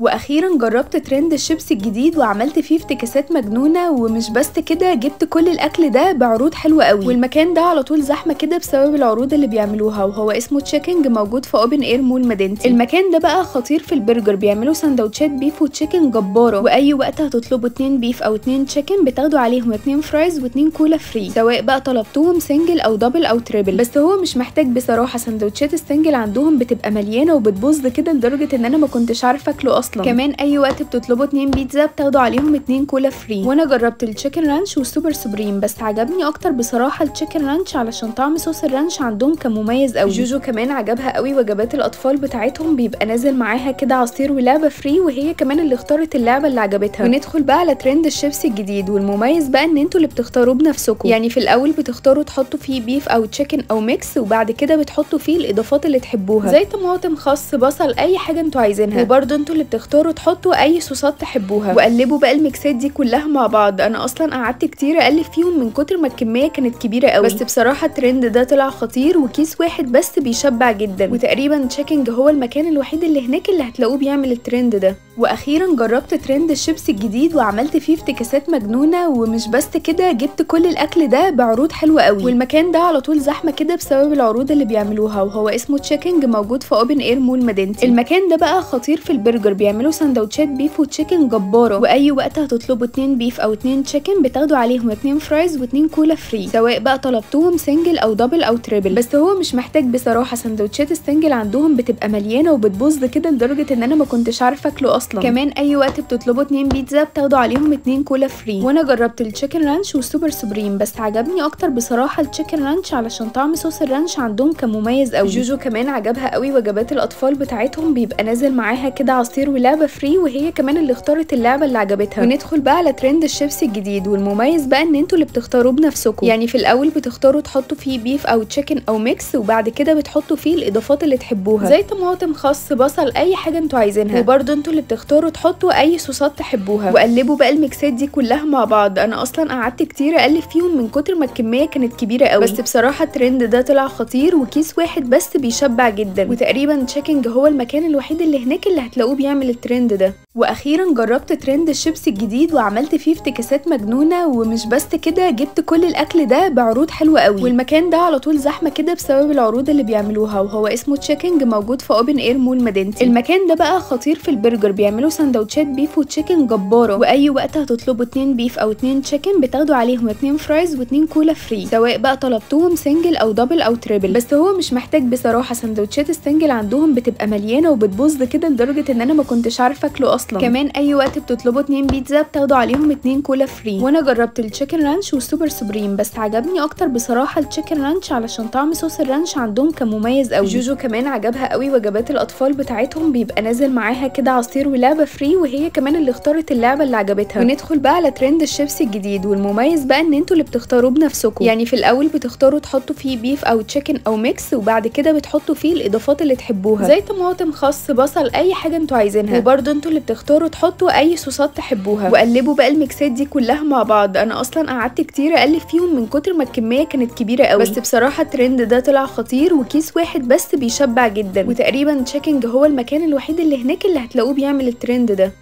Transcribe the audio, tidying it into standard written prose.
واخيرا جربت ترند الشيبسي الجديد وعملت فيه افتكاسات مجنونه، ومش بس كده جبت كل الاكل ده بعروض حلوه قوي. والمكان ده على طول زحمه كده بسبب العروض اللي بيعملوها، وهو اسمه تشيكنج موجود في اوبن اير مول مدينتي. المكان ده بقى خطير في البرجر، بيعملوا سندوتشات بيف وتشيكن جباره، واي وقت هتطلبوا 2 بيف او 2 تشيكن بتاخدوا عليهم 2 فرايز و2 كولا فري، سواء بقى طلبتوهم سنجل او دبل او تريبل. بس هو مش محتاج بصراحه، سندوتشات السنجل عندهم بتبقى مليانه وبتبوظ كده لدرجه ان انا ما كنتش عارفه اكله اصلا. كمان اي وقت بتطلبوا 2 بيتزا بتاخدوا عليهم 2 كولا فري. وانا جربت التشيكن رانش والسوبر سوبريم، بس عجبني اكتر بصراحه التشيكن رانش علشان طعم صوص الرانش عندهم كان مميز قوي. جوجو كمان عجبها قوي وجبات الاطفال بتاعتهم، بيبقى نازل معاها كده عصير ولعبه فري، وهي كمان اللي اختارت اللعبه اللي عجبتها. وندخل بقى على ترند الشيبسي الجديد، والمميز بقى ان انتوا اللي بتختاروه بنفسكم. يعني في الاول بتختاروا تحطوا فيه بيف او تشيكن او ميكس، وبعد كده بتحطوا فيه الاضافات اللي تحبوها زي طماطم، خس، بصل، اي حاجه انتوا عايزينها. وبرده انتوا اللي بتختاروا تحطوا اي صوصات تحبوها، وقلبوا بقى الميكسات دي كلها مع بعض. انا اصلا قعدت كتير اقلب فيهم من كتر ما الكميه كانت كبيره قوي. بس بصراحه الترند ده طلع خطير، وكيس واحد بس بيشبع جدا. وتقريبا تشيكنج هو المكان الوحيد اللي هناك اللي هتلاقوه بيعمل الترند ده. واخيرا جربت ترند الشيبسي الجديد وعملت فيه افتكاسات مجنونه، ومش بس كده جبت كل الاكل ده بعروض حلوه قوي. والمكان ده على طول زحمه كده بسبب العروض اللي بيعملوها، وهو اسمه تشيكنج موجود في اوبن اير مول مدينتي. المكان ده بقى خطير في البرجر، بيعملوا سندوتشات بيف وتشيكن جباره، واي وقت هتطلبوا 2 بيف او 2 تشيكن بتاخدوا عليهم 2 فرايز و2 كولا فري، سواء بقى طلبتوهم سنجل او دبل او تريبل. بس هو مش محتاج بصراحه، سندوتشات السنجل عندهم بتبقى مليانه وبتبوظ كده لدرجه ان انا ما كنتش عارفه اكله اصلا. كمان اي وقت بتطلبوا 2 بيتزا بتاخدوا عليهم 2 كولا فري. وانا جربت التشيكن رانش والسوبر سوبريم، بس عجبني اكتر بصراحه التشيكن رانش علشان طعم صوص الرانش عندهم كان مميز قوي. جوجو كمان عجبها قوي وجبات الاطفال بتاعتهم، بيبقى نازل معاها كده عصير ولعبه فري، وهي كمان اللي اختارت اللعبه اللي عجبتها. وندخل بقى على ترند الشيبسي الجديد، والمميز بقى ان انتوا اللي بتختاروه بنفسكم. يعني في الاول بتختاروا تحطوا فيه بيف او تشيكن او ميكس، وبعد كده بتحطوا فيه الاضافات اللي تحبوها زي طماطم، خس، بصل، اي حاجه انتوا عايزينها. وبرده انتوا اللي بتختاروا تحطوا اي صوصات تحبوها، وقلبوا بقى الميكسات دي كلها مع بعض. انا اصلا قعدت كتير اقلب فيهم من كتر ما الكميه كانت كبيره قوي. بس بصراحه الترند ده طلع خطير، وكيس واحد بس بيشبع جدا. وتقريبا تشيكنج هو المكان الوحيد اللي هناك اللي هتلاقوه بيعمل الترند ده. واخيرا جربت ترند الشيبسي الجديد وعملت فيه افتكاسات مجنونه، ومش بس كده جبت كل الاكل ده بعروض حلوه قوي. والمكان ده على طول زحمه كده بسبب العروض اللي بيعملوها، وهو اسمه تشيكنج موجود في اوبن اير مول مدينتي. المكان ده بقى خطير في البرجر، بيعملوا سندوتشات بيف وتشيكن جباره، واي وقت هتطلبوا 2 بيف او 2 تشيكن بتاخدوا عليهم 2 فرايز و2 كولا فري، سواء بقى طلبتوهم سنجل او دبل او تريبل. بس هو مش محتاج بصراحه، سندوتشات السنجل عندهم بتبقى مليانه وبتبوظ كده لدرجه ان انا ما كنتش عارفه اكله اصلا. كمان اي وقت بتطلبوا 2 بيتزا بتاخدوا عليهم 2 كولا فري. وانا جربت التشيكن رانش والسوبر سوبريم، بس عجبني اكتر بصراحه التشيكن رانش علشان طعم صوص الرانش عندهم كان مميز قوي. جوجو كمان عجبها قوي وجبات الاطفال بتاعتهم، بيبقى نازل معاها كده عصير ولعبه فري، وهي كمان اللي اختارت اللعبه اللي عجبتها. وندخل بقى على ترند الشيبسي الجديد، والمميز بقى ان انتوا اللي بتختاروه بنفسكم. يعني في الاول بتختاروا تحطوا فيه بيف او تشيكن او ميكس، وبعد كده بتحطوا فيه الاضافات اللي تحبوها زي طماطم، خس، بصل، اي حاجه انتوا عايزينها. وبرده انتوا اللي بتختاروا تحطوا اي صوصات تحبوها، وقلبوا بقى الميكسات دي كلها مع بعض. انا اصلا قعدت كتير اقلب فيهم من كتر ما الكميه كانت كبيره قوي. بس بصراحه الترند ده طلع خطير، وكيس واحد بس بيشبع جدا. وتقريبا تشيكنج هو المكان الوحيد اللي هناك اللي هتلاقوه بيعمل الترند ده.